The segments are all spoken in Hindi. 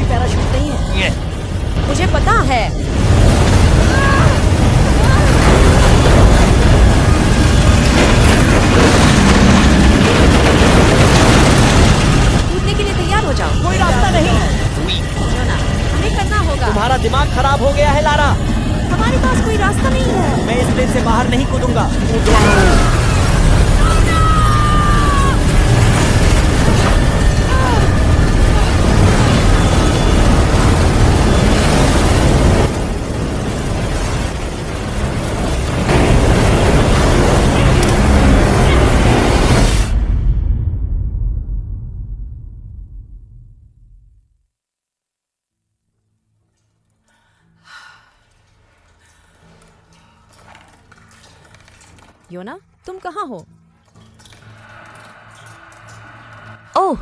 पैराशूट नहीं है। मुझे पता है। कूदने के लिए तैयार हो जाओ। कोई रास्ता नहीं। जोना, हमें करना होगा। तुम्हारा दिमाग खराब हो गया है लारा। हमारे पास कोई रास्ता नहीं है। मैं इस प्लेन से बाहर नहीं कूदूंगा। योना, तुम कहाँ हो? ओह,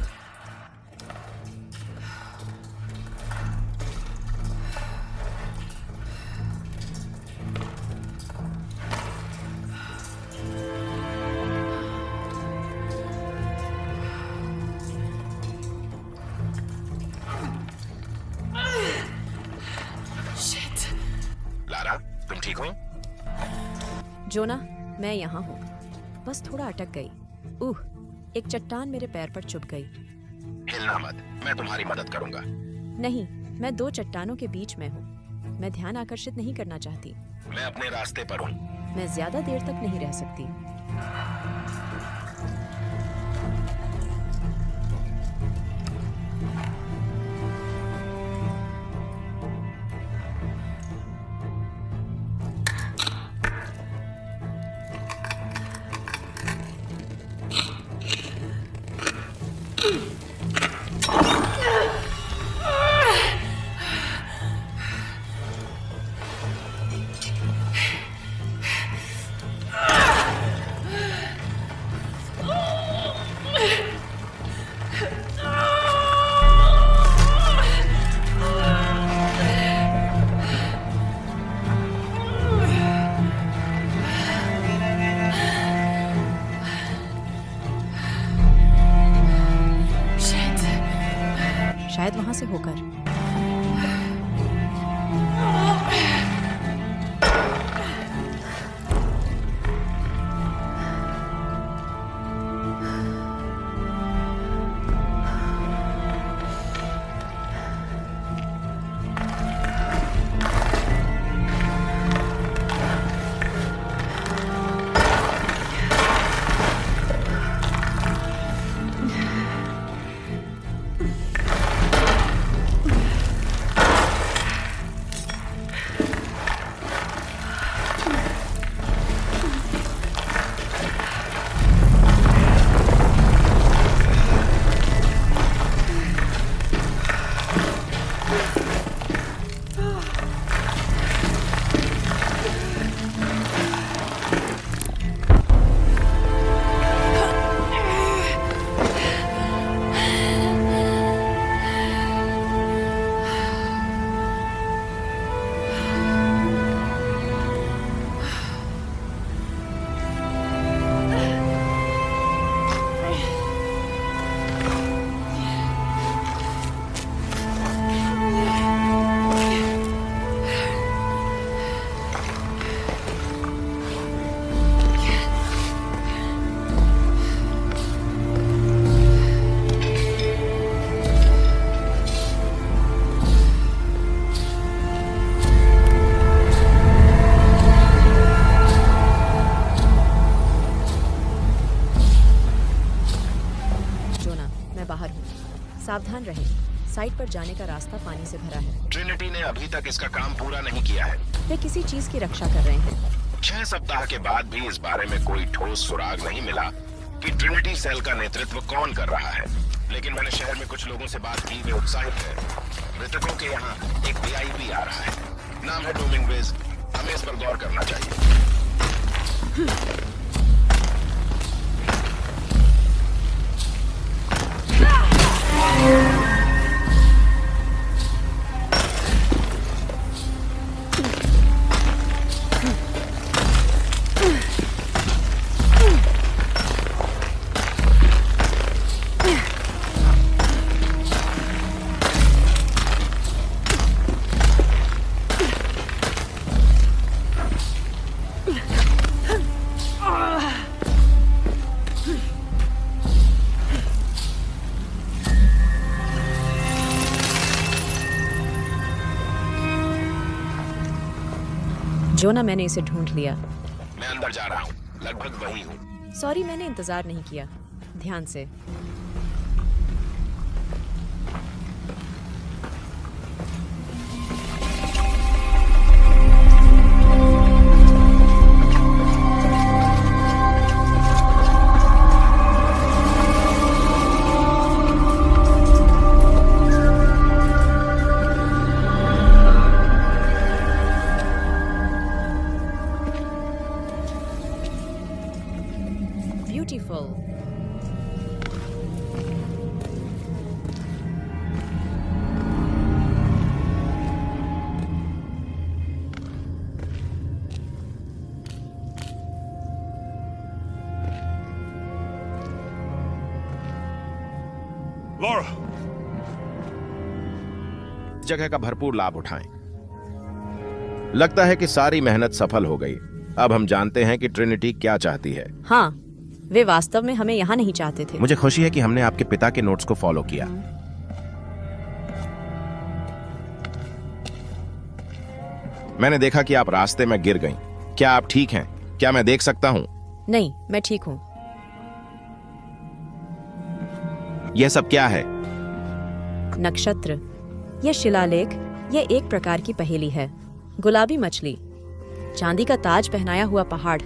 लारा, तुम ठीक हो? जोना, मैं यहाँ हूँ। बस थोड़ा अटक गई। एक चट्टान मेरे पैर पर चुभ गई। हिलना मत, मैं तुम्हारी मदद करूंगा। नहीं, मैं दो चट्टानों के बीच में हूँ। मैं ध्यान आकर्षित नहीं करना चाहती। मैं अपने रास्ते पर हूँ। मैं ज्यादा देर तक नहीं रह सकती। शायद वहां से होकर। सावधान रहें। साइट पर जाने का रास्ता पानी से भरा है। ट्रिनिटी ने अभी तक इसका काम पूरा नहीं किया है। वे किसी चीज की रक्षा कर रहे हैं। 6 सप्ताह के बाद भी इस बारे में कोई ठोस सुराग नहीं मिला कि ट्रिनिटी सेल का नेतृत्व कौन कर रहा है। लेकिन मैंने शहर में कुछ लोगों से बात की, वे उत्साहित हैं। मृतकों के यहाँ एक पीआईबी आ रहा है, नाम है डोमिंगवेज। हमें इस पर गौर करना चाहिए। जोना, मैंने इसे ढूंढ लिया। मैं अंदर जा रहा हूँ, लगभग वही हूँ। सॉरी, मैंने इंतजार नहीं किया। ध्यान से। ब्यूटीफुल। लॉरा, जगह का भरपूर लाभ उठाएं। लगता है कि सारी मेहनत सफल हो गई। अब हम जानते हैं कि ट्रिनिटी क्या चाहती है। हाँ, वे वास्तव में हमें यहाँ नहीं चाहते थे। मुझे खुशी है कि हमने आपके पिता के नोट्स को फॉलो किया। मैंने देखा कि आप रास्ते में गिर गईं। क्या आप ठीक हैं? क्या मैं देख सकता हूं? नहीं, मैं ठीक हूँ। यह सब क्या है? नक्षत्र, यह शिलालेख, यह एक प्रकार की पहेली है। गुलाबी मछली, चांदी का ताज पहनाया हुआ पहाड़।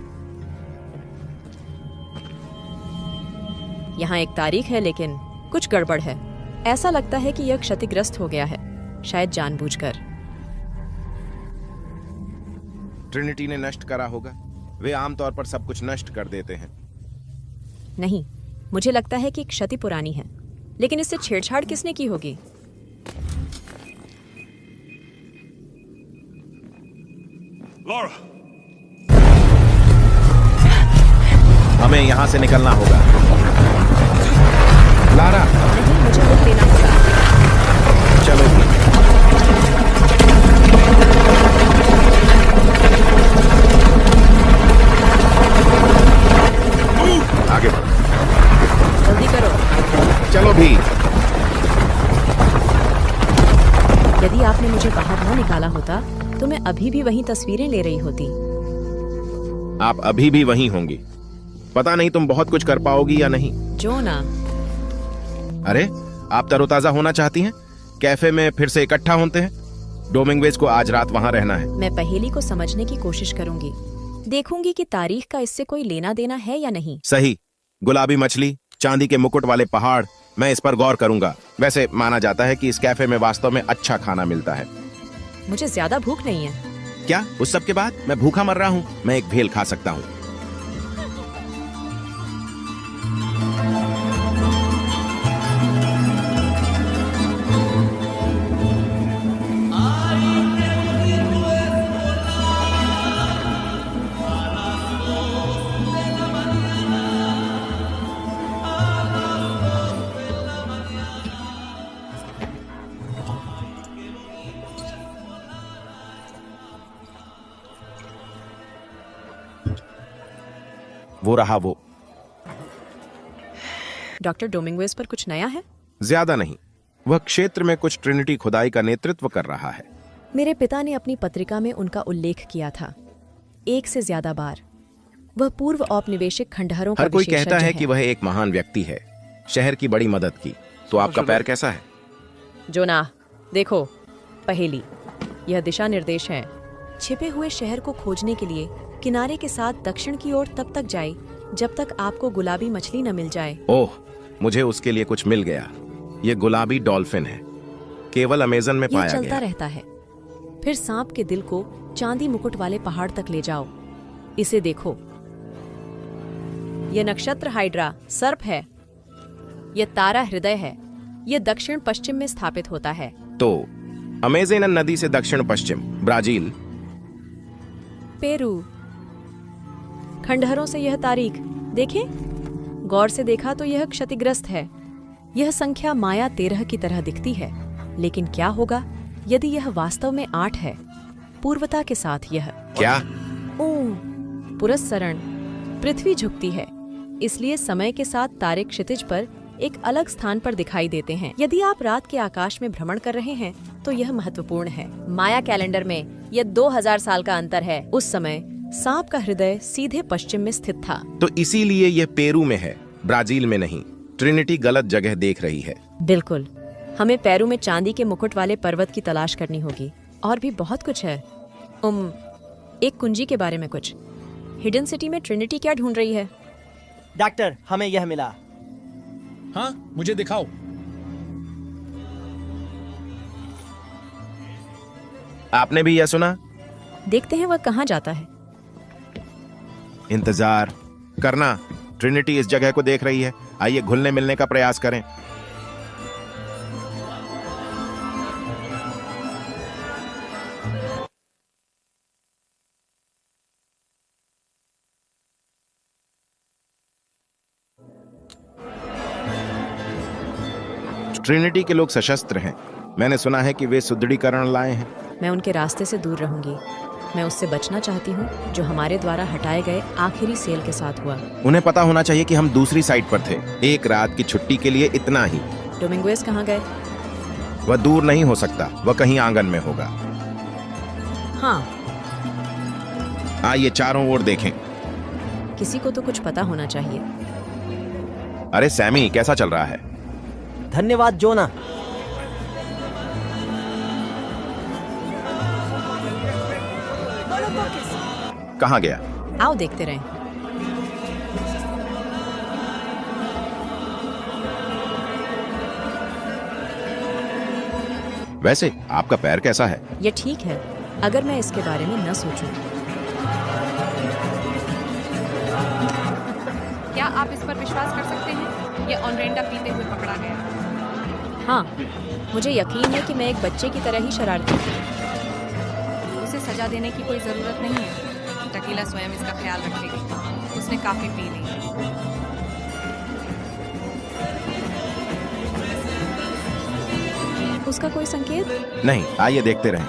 यहाँ एक तारीख है, लेकिन कुछ गड़बड़ है। ऐसा लगता है कि यह क्षतिग्रस्त हो गया है, शायद जानबूझकर। ट्रिनिटी ने नष्ट करा होगा। वे आमतौर पर सब कुछ नष्ट कर देते हैं। नहीं, मुझे लगता है कि क्षति पुरानी है, लेकिन इससे छेड़छाड़ किसने की होगी? लॉरा, हमें यहां से निकलना होगा। लारा, नहीं, मुझे रुक लेना होगा। चलो भी। आगे बढ़ो। जल्दी करो। चलो भी। यदि आपने मुझे बाहर न निकाला होता तो मैं अभी भी वहीं तस्वीरें ले रही होती। आप अभी भी वहीं होंगी। पता नहीं तुम बहुत कुछ कर पाओगी या नहीं। जोना, अरे, आप तरोताजा होना चाहती हैं? कैफे में फिर से इकट्ठा होते हैं। डोमिंगवेज को आज रात वहां रहना है। मैं पहेली को समझने की कोशिश करूंगी। देखूंगी कि तारीख का इससे कोई लेना देना है या नहीं। सही। गुलाबी मछली, चांदी के मुकुट वाले पहाड़, मैं इस पर गौर करूंगा। वैसे माना जाता है कि इस कैफे में वास्तव में अच्छा खाना मिलता है। मुझे ज्यादा भूख नहीं है। क्या? उस सब के बाद मैं भूखा मर रहा हूँ। मैं एक भेल खा सकता हूँ। वो रहा वो। डॉक्टर डोमिंगवेज पर कुछ नया है? ज्यादा नहीं। वह क्षेत्र में कुछ ट्रिनिटी खुदाई का नेतृत्व कर रहा है। मेरे पिता ने अपनी पत्रिका में उनका उल्लेख किया था, 1 से ज्यादा बार। वह पूर्व औपनिवेशिक खंडहरों का हर कोई विशेषज्ञ कहता है है। कि वह एक महान व्यक्ति है, शहर की बड़ी मदद की। तो आपका पैर कैसा है? जोना, देखो, पहेली, यह दिशा निर्देश है। छिपे हुए शहर को खोजने के लिए किनारे के साथ दक्षिण की ओर तब तक जाए जब तक आपको गुलाबी मछली न मिल जाए। ओह, मुझे उसके लिए कुछ मिल गया। ये गुलाबी डॉल्फिन है, केवल अमेजन में यह पाया चलता गया। रहता है। फिर सांप के दिल को चांदी मुकुट वाले पहाड़ तक ले जाओ। इसे देखो, यह नक्षत्र हाइड्रा सर्प है। यह तारा हृदय है। यह दक्षिण पश्चिम में स्थापित होता है। तो अमेजन नदी से दक्षिण पश्चिम ब्राजील, पेरू। खंडहरों से यह तारीख देखें। गौर से देखा तो यह क्षतिग्रस्त है। यह संख्या माया 13 की तरह दिखती है, लेकिन क्या होगा यदि यह वास्तव में 8 है? पूर्वता के साथ यह क्या? पुरस्सरण, पृथ्वी झुकती है, इसलिए समय के साथ तारे क्षितिज पर एक अलग स्थान पर दिखाई देते हैं। यदि आप रात के आकाश में भ्रमण कर रहे हैं तो यह महत्वपूर्ण है। माया कैलेंडर में यह 2000 साल का अंतर है। उस समय सांप का हृदय सीधे पश्चिम में स्थित था। तो इसीलिए यह पेरू में है, ब्राजील में नहीं। ट्रिनिटी गलत जगह देख रही है। बिल्कुल। हमें पेरू में चांदी के मुकुट वाले पर्वत की तलाश करनी होगी। और भी बहुत कुछ है। एक कुंजी के बारे में कुछ। हिडन सिटी में ट्रिनिटी क्या ढूंढ रही है? डॉक्टर, हमें यह मिला। हाँ, मुझे दिखाओ। आपने भी यह सुना? देखते हैं वह कहाँ जाता है। इंतजार करना। ट्रिनिटी इस जगह को देख रही है। आइए घुलने मिलने का प्रयास करें। ट्रिनिटी के लोग सशस्त्र हैं। मैंने सुना है कि वे सुदृढ़ीकरण लाए हैं। मैं उनके रास्ते से दूर रहूंगी। मैं उससे बचना चाहती हूँ जो हमारे द्वारा हटाए गए आखिरी सेल के साथ हुआ। उन्हें पता होना चाहिए कि हम दूसरी साइड पर थे। एक रात की छुट्टी के लिए इतना ही। डोमिंगुएज कहाँ गए? वह दूर नहीं हो सकता। वह कहीं आंगन में होगा। हाँ। आइए चारों ओर देखें। किसी को तो कुछ पता होना चाहिए। अरे सैमी, कैसा चल रहा है? धन्यवाद जोना। कहाँ गया? आओ देखते रहें। वैसे आपका पैर कैसा है? ये ठीक है अगर मैं इसके बारे में न सोचूं। क्या आप इस पर विश्वास कर सकते हैं? ये ऑनरेंडा पीते हुए पकड़ा गया। हाँ, मुझे यकीन है कि मैं एक बच्चे की तरह ही शरारती थी। उसे सजा देने की कोई जरूरत नहीं है। टकीला स्वयं इसका ख्याल रखेगी। उसने काफी पी ली। उसका कोई संकेत? नहीं, आइए देखते रहें।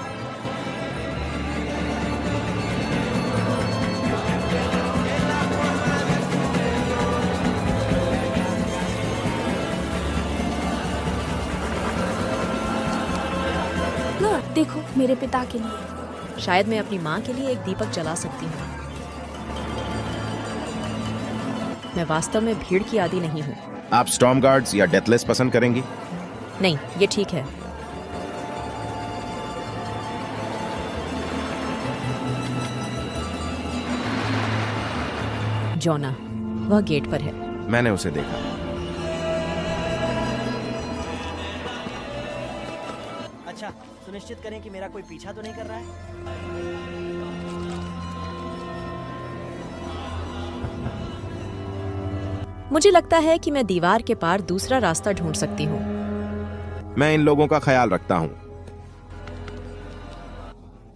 लो, देखो मेरे पिता के लिए। शायद मैं अपनी माँ के लिए एक दीपक जला सकती हूँ। मैं वास्तव में भीड़ की आदी नहीं हूँ। आप स्टॉर्म गार्ड्स या डेथलेस पसंद करेंगी? नहीं, ये ठीक है। जोना, वह गेट पर है। मैंने उसे देखा। अच्छा, सुनिश्चित करें कि मेरा कोई पीछा तो नहीं कर रहा है। मुझे लगता है कि मैं दीवार के पार दूसरा रास्ता ढूंढ सकती हूँ। मैं इन लोगों का ख्याल रखता हूँ।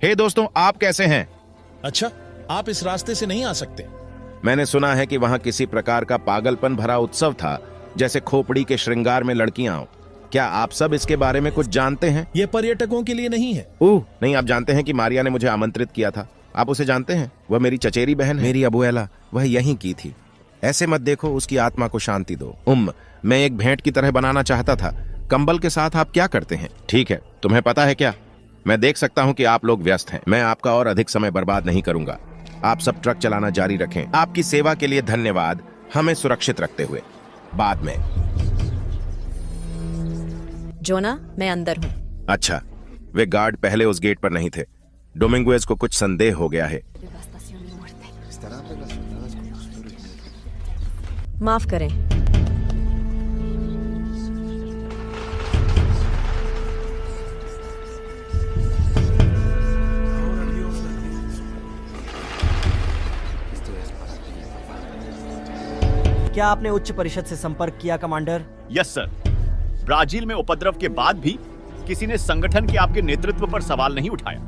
हे दोस्तों, आप कैसे हैं? अच्छा, आप इस रास्ते से नहीं आ सकते। मैंने सुना है कि वहां किसी प्रकार का पागलपन भरा उत्सव था, जैसे खोपड़ी के श्रृंगार में लड़कियां। क्या आप सब इसके बारे में कुछ जानते हैं? यह पर्यटकों के लिए नहीं है। ओह नहीं, आप जानते हैं कि मारिया ने मुझे आमंत्रित किया था। आप उसे जानते हैं? वह मेरी चचेरी बहन है। मेरी अबुएला वह यहीं की थी। ऐसे मत देखो, उसकी आत्मा को शांति दो। मैं एक भेंट की तरह बनाना चाहता था। कंबल के साथ आप क्या करते हैं? ठीक है, तुम्हें पता है क्या, मैं देख सकता हूं कि आप लोग व्यस्त हैं। मैं आपका और अधिक समय बर्बाद नहीं करूंगा। आप सब ट्रक चलाना जारी रखें। आपकी सेवा के लिए धन्यवाद, हमें सुरक्षित रखते हुए। बाद में। जोना, मैं अंदर हूँ। अच्छा, वे गार्ड पहले उस गेट पर नहीं थे। डोमिंगुएज को कुछ संदेह हो गया है। माफ करें। क्या आपने उच्च परिषद से संपर्क किया कमांडर? Yes sir. ब्राजील में उपद्रव के बाद भी किसी ने संगठन के आपके नेतृत्व पर सवाल नहीं उठाया।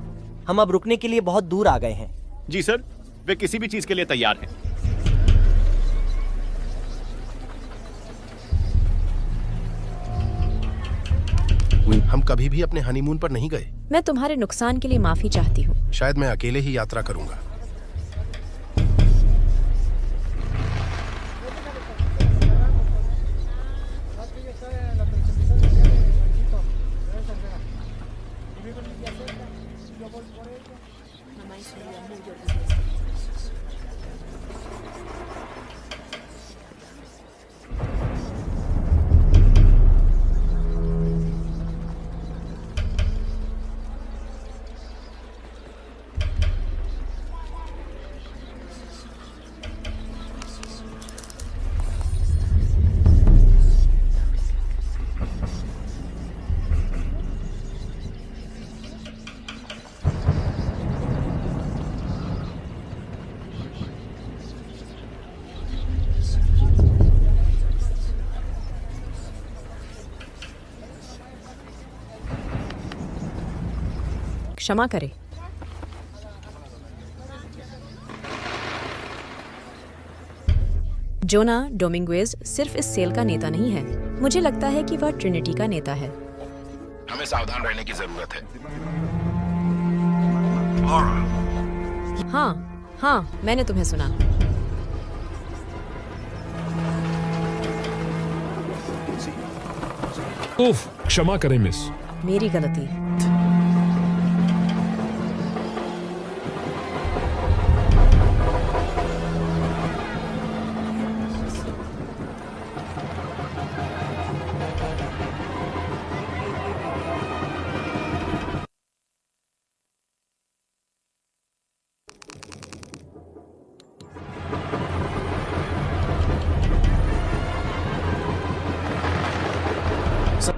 हम अब रुकने के लिए बहुत दूर आ गए हैं। जी सर, वे किसी भी चीज के लिए तैयार हैं। हम कभी भी अपने हनीमून पर नहीं गए। मैं तुम्हारे नुकसान के लिए माफी चाहती हूँ। शायद मैं अकेले ही यात्रा करूंगा। क्षमा करें। जोना डोमिंगुएज सिर्फ इस सेल का नेता नहीं है, मुझे लगता है कि वह ट्रिनिटी का नेता है। हमें सावधान रहने की जरूरत है। हाँ, मैंने तुम्हें सुना। उफ, क्षमा करें मिस। मेरी गलती।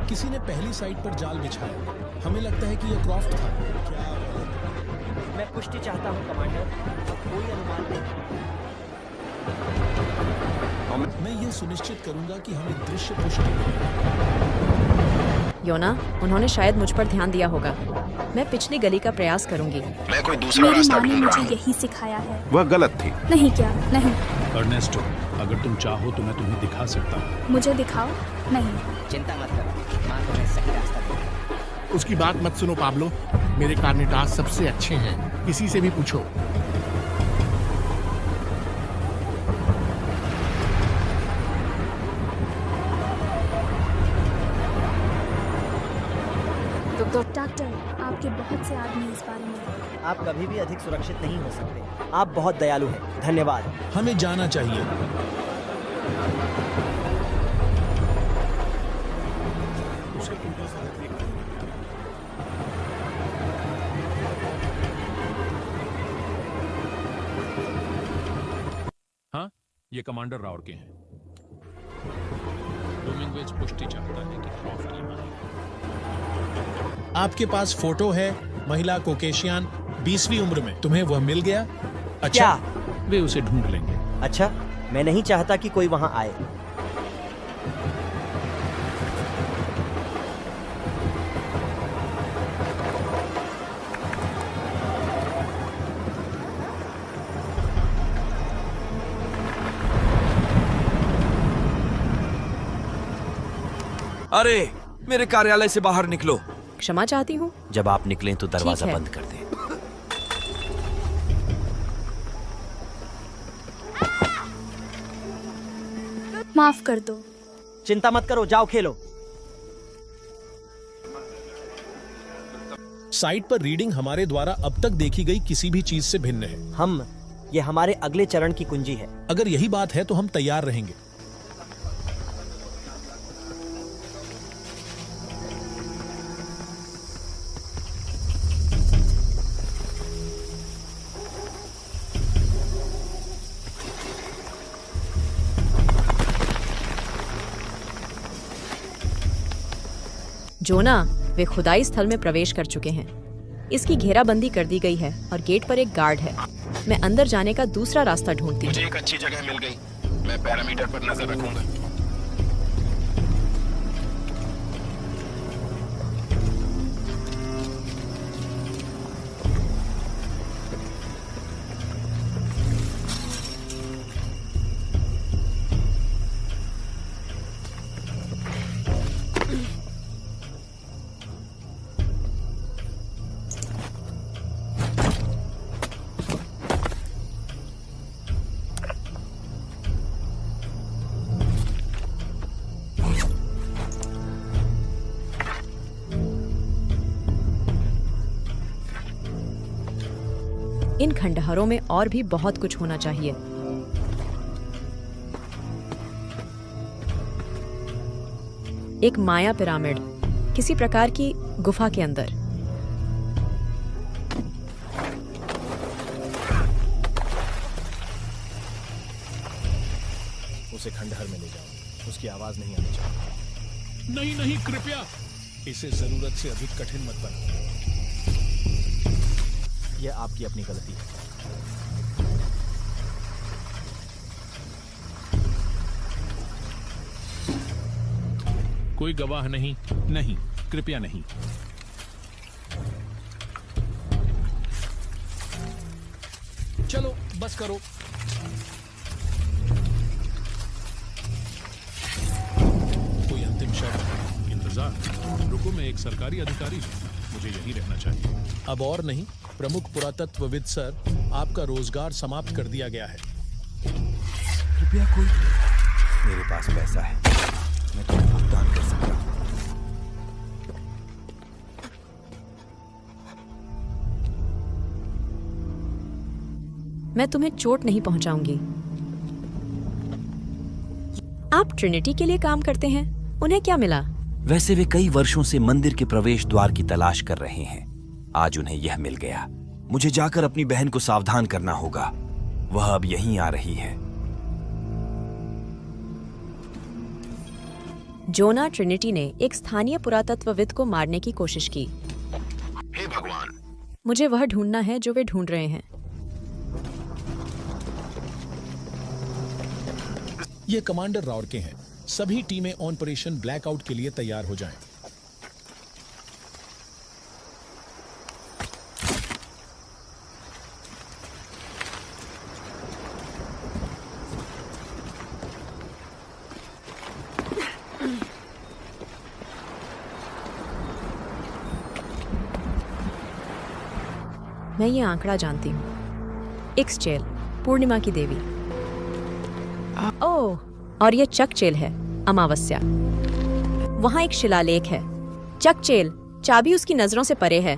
किसी ने पहली साइट पर जाल बिछाया। हमें लगता है कि यह क्रॉफ्ट था। क्या? मैं पुष्टि चाहता हूँ कमांडर, कोई अनुमान नहीं। मैं ये सुनिश्चित करूंगा कि हमें दृश्य पुष्टि मिले। योना, उन्होंने शायद मुझ पर ध्यान दिया होगा। मैं पिछली गली का प्रयास करूंगी। मैं कोई दूसरा मेरी रास्ता माँ ने ढूंढ रहा मुझे हूँ। यही सिखाया है। वह गलत थी। नहीं क्या? नहीं। अर्नेस्टो, अगर तुम चाहो तो मैं तुम्हें दिखा सकता हूँ। मुझे दिखाओ। नहीं। चिंता मत करो, माँ तुम्हें सही रास्ता देगी। उसकी बात मत सुनो पाब्लो। मेरे कार्नेटास सबसे अच्छे हैं, किसी से भी पूछो। डॉक्टर, आपके बहुत से आदमी इस बारे में। आप कभी भी अधिक सुरक्षित नहीं हो सकते। आप बहुत दयालु हैं। धन्यवाद। हमें जाना चाहिए। हाँ, ये कमांडर रावर के हैं। डोमिंगुएज पुष्टि चाहता है कि क्रॉफ्ट यहाँ है। आपके पास फोटो है, महिला कोकेशियन, 20वीं उम्र में। तुम्हें वह मिल गया? अच्छा, क्या? वे उसे ढूंढ लेंगे। अच्छा, मैं नहीं चाहता कि कोई वहां आए। अरे, मेरे कार्यालय से बाहर निकलो। क्षमा चाहती हूँ। जब आप निकलें तो दरवाजा ठीक है। बंद कर दें। माफ कर दो। चिंता मत करो, जाओ खेलो। साइट पर रीडिंग हमारे द्वारा अब तक देखी गई किसी भी चीज से भिन्न है। ये हमारे अगले चरण की कुंजी है। अगर यही बात है तो हम तैयार रहेंगे। जोना, वे खुदाई स्थल में प्रवेश कर चुके हैं। इसकी घेराबंदी कर दी गई है और गेट पर एक गार्ड है। मैं अंदर जाने का दूसरा रास्ता ढूंढती हूँ। मुझे एक अच्छी जगह मिल गई। मैं पैरामीटर पर नजर रखूंगा। इन खंडहरों में और भी बहुत कुछ होना चाहिए। एक माया पिरामिड, किसी प्रकार की गुफा के अंदर। उसे खंडहर में ले जाओ, उसकी आवाज नहीं आनी चाहिए। नहीं नहीं, कृपया। इसे जरूरत से अधिक कठिन मत बनाओ। यह आपकी अपनी गलती है। कोई गवाह नहीं। नहीं, कृपया नहीं। चलो बस करो। कोई अंतिम शर्त? इंतजार। रुको, मैं एक सरकारी अधिकारी हूँ, मुझे यहीं रहना चाहिए। अब और नहीं, प्रमुख पुरातत्वविद सर, आपका रोजगार समाप्त कर दिया गया है। कृपया कोई। मेरे पास पैसा है, मैं तुम्हें भुगतान कर सकता हूँ। मैं तुम्हें चोट नहीं पहुंचाऊंगी। आप ट्रिनिटी के लिए काम करते हैं, उन्हें क्या मिला? वैसे वे कई वर्षों से मंदिर के प्रवेश द्वार की तलाश कर रहे हैं। आज उन्हें यह मिल गया। मुझे जाकर अपनी बहन को सावधान करना होगा। वह अब यहीं आ रही है। जोना ट्रिनिटी ने एक स्थानीय पुरातत्वविद को मारने की कोशिश की। हे भगवान! मुझे वह ढूंढना है जो वे ढूंढ रहे हैं। ये कमांडर राउर के हैं। सभी टीमें ऑपरेशन ब्लैकआउट के लिए तैयार हो जाएं। मैं ये आंकड़ा जानती हूँ। एक्सचेल, पूर्णिमा की देवी। ओह, और ये चकचेल है, अमावस्या। वहां एक शिलालेख है। चकचेल, चाबी उसकी नजरों से परे है।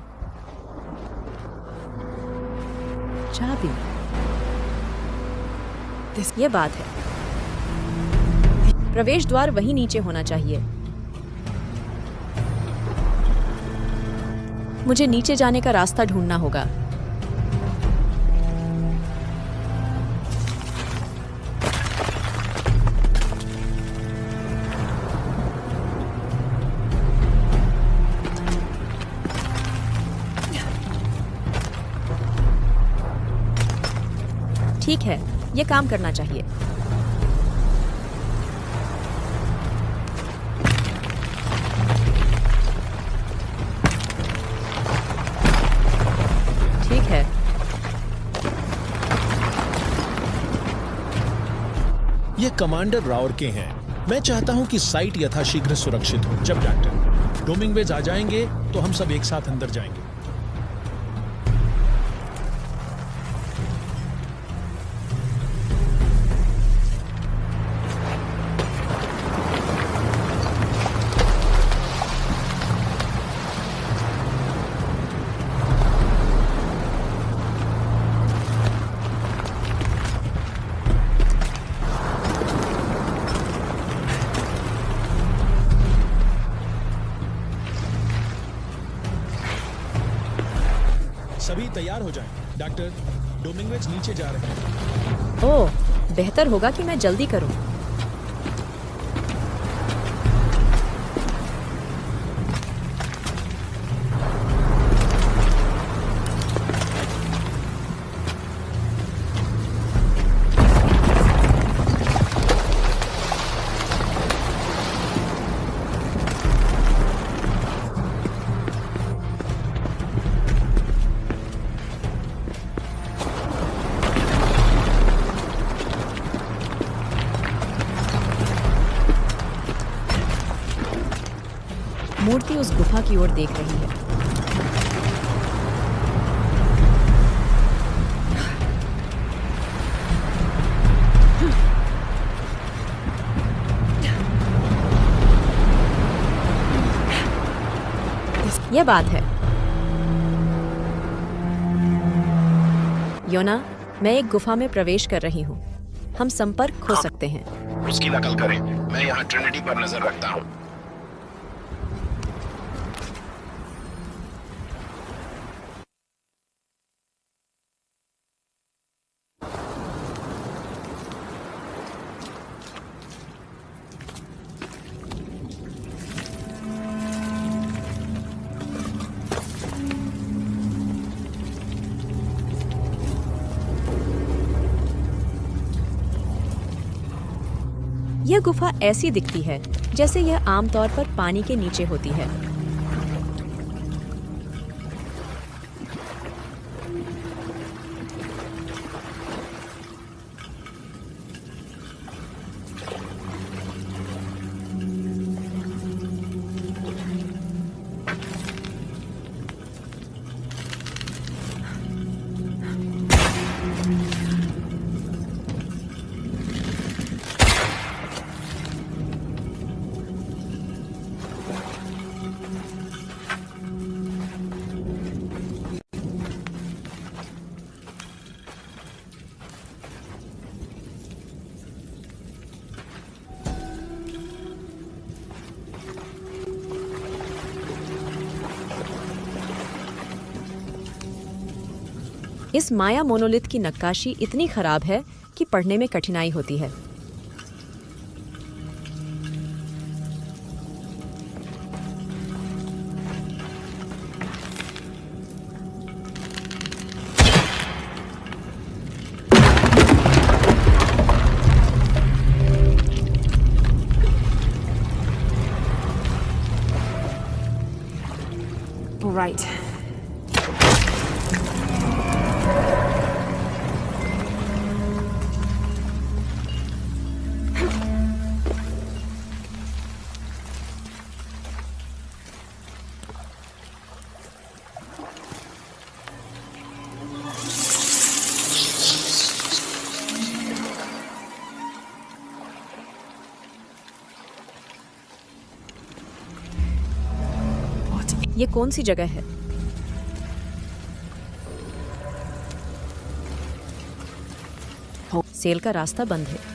चाबी, ये बात है। प्रवेश द्वार वहीं नीचे होना चाहिए। मुझे नीचे जाने का रास्ता ढूंढना होगा। ठीक है, ये काम करना चाहिए। ठीक है। ये कमांडर राउर के हैं। मैं चाहता हूं कि साइट यथाशीघ्र सुरक्षित हो। जब डॉक्टर डोमिंगवेज आ जाएंगे तो हम सब एक साथ अंदर जाएंगे। सभी तैयार हो जाएं। डॉक्टर, डोमिंगवेज नीचे जा रहे हैं। ओह, बेहतर होगा कि मैं जल्दी करूं। मूर्ति उस गुफा की ओर देख रही है। यह बात है। योना, मैं एक गुफा में प्रवेश कर रही हूँ। हम संपर्क खो सकते हैं। उसकी नकल करें। मैं यहाँ ट्रिनिटी पर नजर रखता हूँ। यह गुफा ऐसी दिखती है जैसे यह आमतौर पर पानी के नीचे होती है। इस माया मोनोलिथ की नक्काशी इतनी खराब है कि पढ़ने में कठिनाई होती है। Right. ये कौन सी जगह है? सेल का रास्ता बंद है।